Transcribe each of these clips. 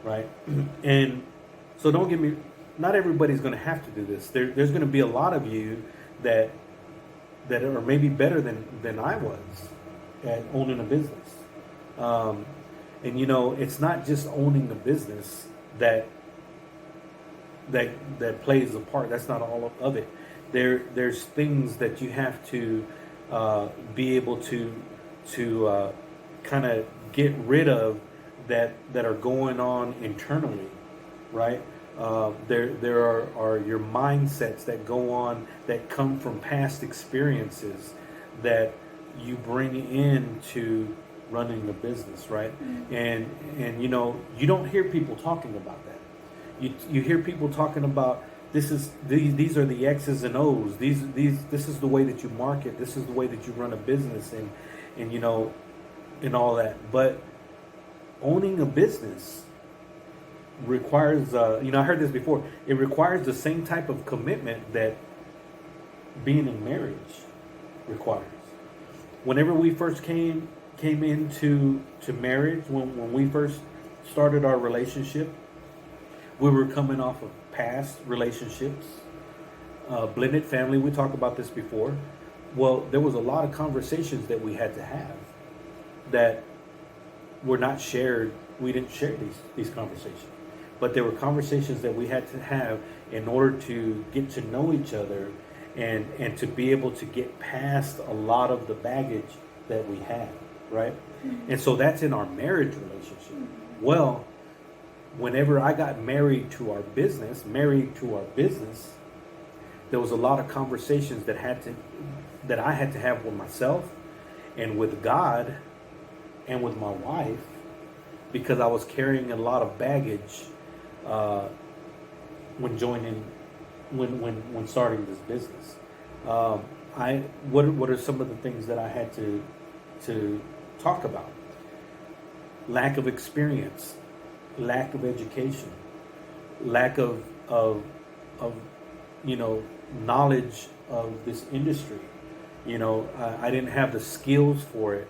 right? And so don't get me, not everybody's going to have to do this. There's going to be a lot of you that are maybe better than I was at owning a business. Um, and it's not just owning a business that plays a part. That's not all of it. There's things that you have to be able to kind of get rid of that are going on internally, right? There are your mindsets that go on that come from past experiences that you bring into running a business, right? And you don't hear people talking about that. You hear people talking about these are the X's and O's. This is the way that you market. This is the way that you run a business, and and all that. But owning a business requires I heard this before. It requires the same type of commitment that being in marriage requires. Whenever we first came into marriage, when we first started our relationship, we were coming off of past relationships, blended family. We talked about this before. Well, there was a lot of conversations that we had to have that were not shared. We didn't share these conversations, but there were conversations that we had to have in order to get to know each other and to be able to get past a lot of the baggage that we had, right? And so that's in our marriage relationship. Well, whenever I got married to our business, there was a lot of conversations that I had to have with myself and with God and with my wife, because I was carrying a lot of baggage when starting this business. What are some of the things that I had to talk about? Lack of experience, lack of education, lack of knowledge of this industry. I didn't have the skills for it.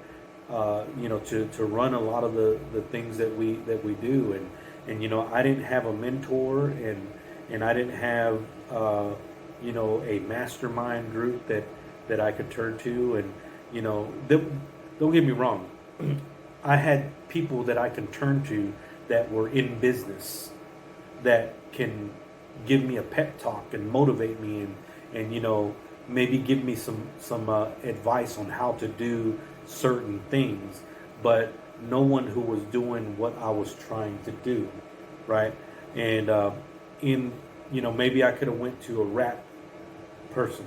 To run a lot of the things that we do, and I didn't have a mentor, and I didn't have a mastermind group that I could turn to, and don't get me wrong, I had people that I can turn to that were in business that can give me a pep talk and motivate me and maybe give me some advice on how to do certain things, but no one who was doing what I was trying to do, right? And maybe I could have went to a rap person,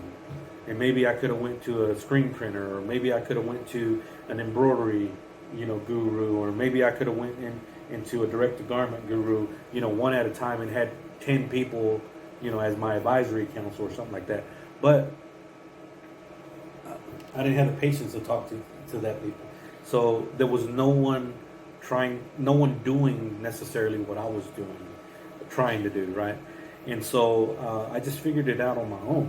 and maybe I could have went to a screen printer, or maybe I could have went to an embroidery guru, or maybe I could have went into a direct to garment guru, one at a time, and had 10 people as my advisory council or something like that. But I didn't have the patience to talk to that people. So there was no one doing necessarily what I was trying to do, right? And so I just figured it out on my own.